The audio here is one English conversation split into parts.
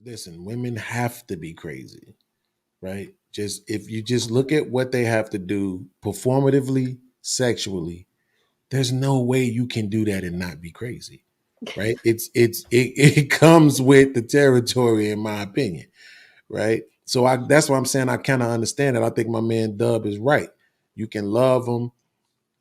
listen, women have to be crazy, right? Just if you just look at what they have to do performatively, sexually, there's no way you can do that and not be crazy, right? It comes with the territory, in my opinion, right? So that's why I'm saying I kind of understand it. I think my man Dub is right. You can love them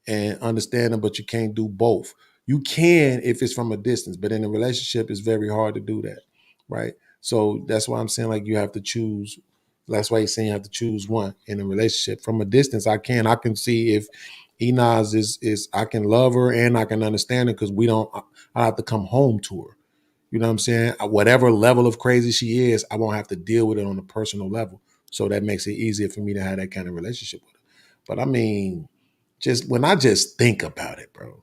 and understand them, but you can't do both. You can if it's from a distance, but in a relationship, it's very hard to do that, right? So that's why I'm saying like you have to choose. That's why he's saying you have to choose one in a relationship. From a distance, I can see if Enos is I can love her and I can understand her because we don't. I have to come home to her. You know what I'm saying? Whatever level of crazy she is, I won't have to deal with it on a personal level. So that makes it easier for me to have that kind of relationship with her. But I mean, just when I just think about it, bro,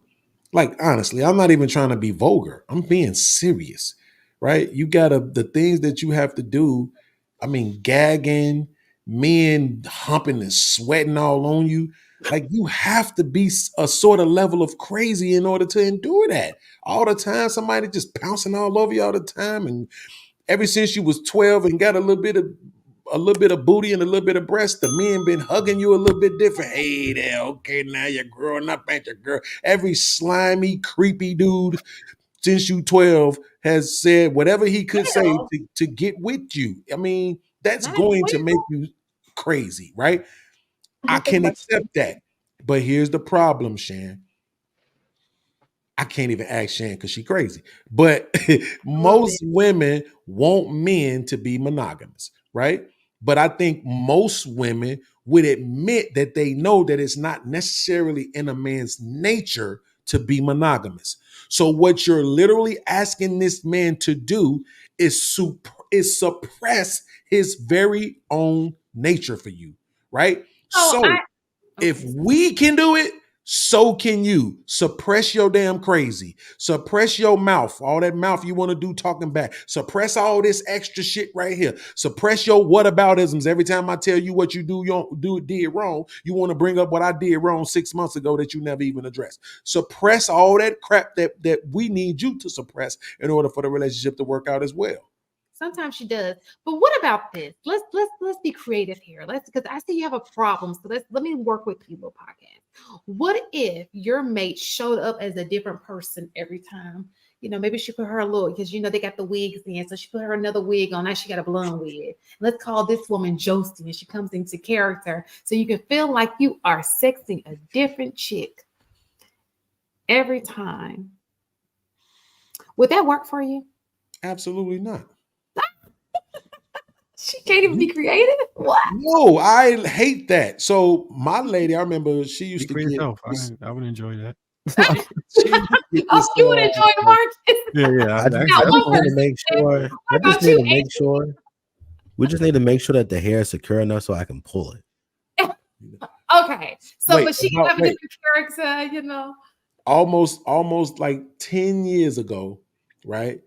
like honestly, I'm not even trying to be vulgar. I'm being serious, right? You gotta the things that you have to do. I mean, gagging, men humping and sweating all on you. Like you have to be a sort of level of crazy in order to endure that all the time. Somebody just pouncing all over you all the time, and ever since you was 12 and got a little bit of booty and a little bit of breast, the men been hugging you a little bit different. Hey there, okay, now you're growing up, ain't you, girl? Every slimy, creepy dude since you 12 has said whatever he could say Well, to get with you. I mean, that's not at going to make 12. you crazy, right? I can accept that. But here's the problem, Shan. I can't even ask Shan because she's crazy. But A little most bit. women want men to be monogamous, right? But I think most women would admit that they know that it's not necessarily in a man's nature to be monogamous. So what you're literally asking this man to do is suppress his very own nature for you, right? Oh, So I if okay. we can do it, so can you. Suppress your damn crazy. Suppress your mouth. All that mouth you want to do talking back. Suppress all this extra shit right here. Suppress your whataboutisms. Every time I tell you what you do, you don't do it did wrong. You want to bring up what I did wrong 6 months ago that you never even addressed. Suppress all that crap that we need you to suppress in order for the relationship to work out as well. Sometimes she does. But what about this? Let's be creative here. Let's because I see you have a problem. So let me work with you, little podcast. What if your mate showed up as a different person every time? Maybe she put her a little because they got the wigs in, so she put her another wig on. Now she got a blonde wig. Let's call this woman Josie, and she comes into character, so you can feel like you are sexing a different chick every time. Would that work for you? Absolutely not. She can't even be creative. What? No, I hate that. So my lady, I remember she used Speak to for get yourself. this. I would enjoy that. She used to get Oh, this. you would enjoy the market. Yeah, yeah. I just Not I one just need to person. make sure. I What just about need you, to make sure. We just need to make sure that the hair is secure enough so I can pull it. Anthony? Okay. So, Wait, but she can about have a wait, different character. almost like 10 years ago, right?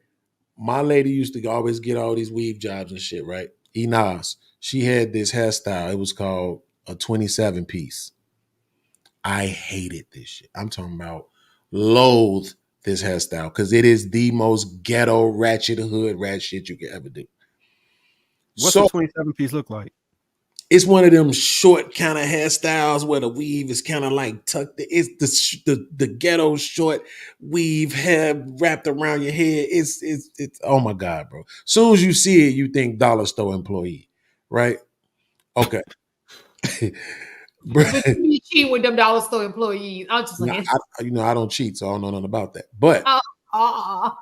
My lady used to always get all these weave jobs and shit, right? Enas. She had this hairstyle. It was called a 27 piece. I hated this shit. I'm talking about loathe this hairstyle because it is the most ghetto ratchet hood rat shit you could ever do. What's a So 27-piece look like? it's one of them short kind of hairstyles where the weave is kind of like tucked. It's the ghetto short weave hair wrapped around your head. It's oh my god, bro. Soon as you see it, you think dollar store employee, right? Okay, bro. But you cheat with them dollar store employees. I'm just Now, saying. I don't cheat, so I don't know nothing about that. But Oh, oh.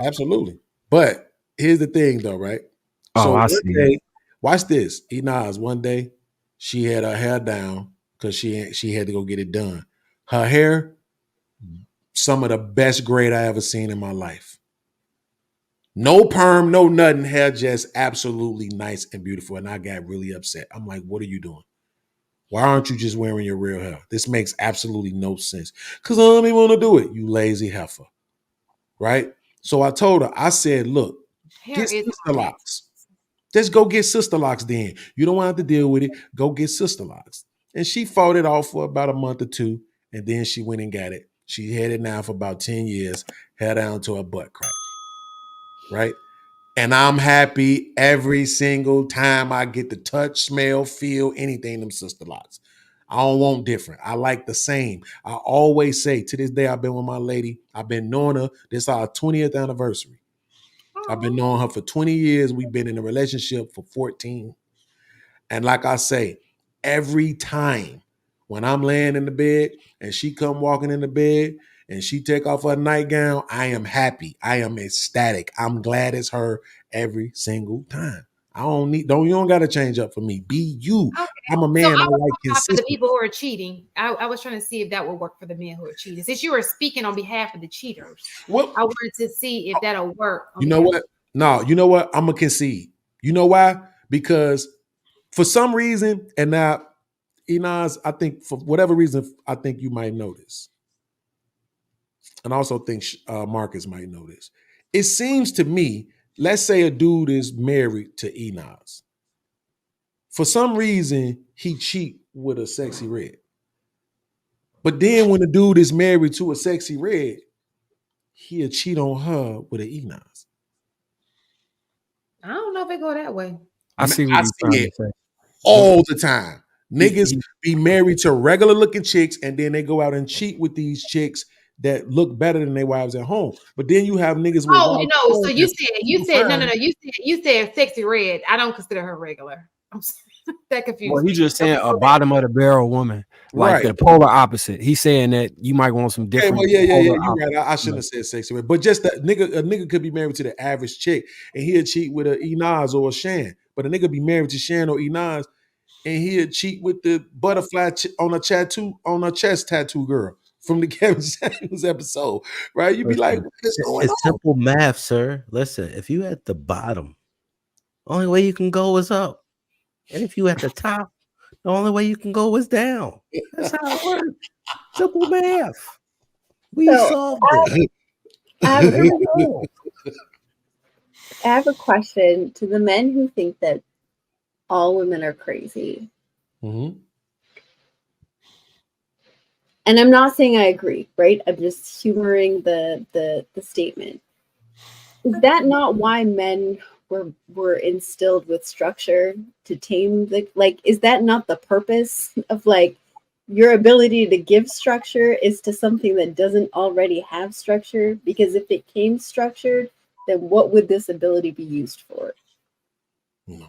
absolutely. But here's the thing, though, right? Oh, So I one see it. day, watch this. Enas, one day, she had her hair down because she had to go get it done. Her hair, some of the best grade I ever seen in my life. No perm, no nothing. Hair just absolutely nice and beautiful. And I got really upset. I'm like, what are you doing? Why aren't you just wearing your real hair? This makes absolutely no sense. Because I don't even want to do it, you lazy heifer. Right? So I told her, I said, look, Hair get is sister hard. locks. Just go get sister locks then. You don't have to deal with it. Go get sister locks. And she fought it off for about a month or two. And then she went and got it. She had it now for about 10 years, hair down to her butt crack. Right? And I'm happy every single time I get to touch, smell, feel anything them sister lots. I don't want different. I like the same. I always say to this day, I've been with my lady. I've been knowing her. This is our 20th anniversary. I've been Oh, knowing her for 20 years. We've been in a relationship for 14. And like I say, every time when I'm laying in the bed and she come walking in the bed and she take off her nightgown, I am happy. I am ecstatic. I'm glad it's her every single time. I you don't gotta change up for me. Be you. okay. I'm a So man. I I was like talking about for the consistency. people who are cheating. I was trying to see if that would work for the men who are cheating. Since you were speaking on behalf of the cheaters, What I wanted to see if that'll work on you know behalf. what? No, you know what? I'm gonna concede. You know why? Because for some reason, and now Enos, I think for whatever reason, I think you might notice. And I also think Marcus might know this. It seems to me, let's say a dude is married to Enos. For some reason, he cheat with a sexy red. But then when a dude is married to a sexy red, he'll cheat on her with an Enos. I don't know if it go that way. I see what I he's see trying it to say. all the time. He, Niggas he, be married to regular looking chicks and then they go out and cheat with these chicks that look better than their wives at home. But then you have niggas with Oh wives at no! So home that's you super said no fine. you said sexy red. I don't consider her regular. I'm sorry. That well, confused he's me. just saying Okay, a go back. bottom of the barrel woman, like Right. the polar opposite. He's saying that you might want some Okay, well, different yeah. polar You're right. I shouldn't have said sexy, but just that a nigga could be married to the average chick, and he'll cheat with a Enos or a Shan. But a nigga be married to Shan or Enos, and he'll cheat with the butterfly on a chest tattoo girl from the Kevin Samuels episode, right? You be like, Listen, what is going it's on? simple math, sir. Listen, if you at the bottom, only way you can go is up. And if you at the top, the only way you can go is down. That's how it works. Simple math. We So solved it. I have, There you go. I have a question to the men who think that all women are crazy. Mhm. And I'm not saying I agree, right? I'm just humoring the statement. Is that not why men were instilled with structure to tame the like? Is that not the purpose of like your ability to give structure is to something that doesn't already have structure? Because if it came structured, then what would this ability be used for? No.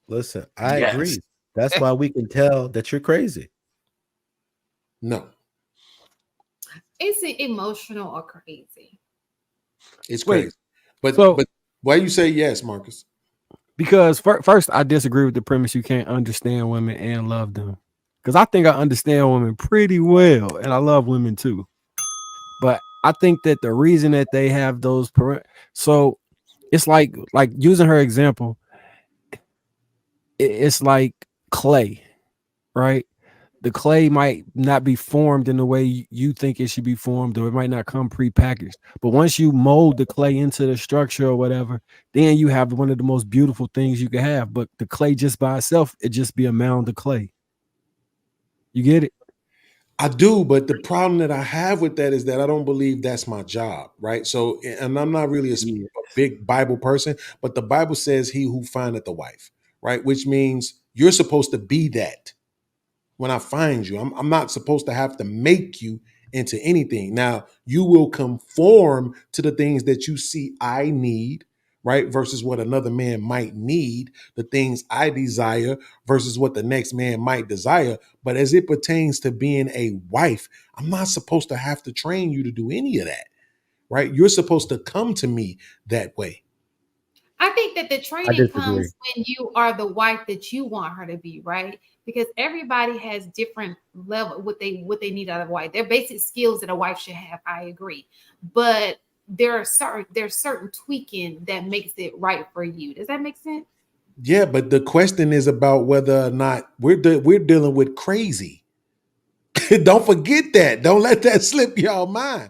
Listen, I Yes. agree. That's why we can tell that you're crazy. No. Is it emotional or crazy? It's Wait, crazy. But so why you say yes, Marcus? because first I disagree with the premise you can't understand women and love them. Because I think I understand women pretty well, and I love women too. But I think that the reason that they have those so it's like using her example, it's like clay, right? The clay might not be formed in the way you think it should be formed, or it might not come pre-packaged. But once you mold the clay into the structure or whatever, then you have one of the most beautiful things you can have. But the clay just by itself, it just be a mound of clay. You get it? I do, but the problem that I have with that is that I don't believe that's my job, right? So, and I'm not really a Yeah. big Bible person, but the Bible says, "He who findeth a wife," right? Which means you're supposed to be that when I find you. I'm not supposed to have to make you into anything. Now, you will conform to the things that you see I need, right? Versus what another man might need, the things I desire versus what the next man might desire. But as it pertains to being a wife, I'm not supposed to have to train you to do any of that, right? You're supposed to come to me that way. I think that the I training disagree. comes when you are the wife that you want her to be, right? Because everybody has different level what they need out of a wife. Their basic skills that a wife should have. I agree, but there's certain tweaking that makes it right for you. Does that make sense? Yeah, but the question is about whether or not we're dealing with crazy. Don't forget that. Don't let that slip your mind.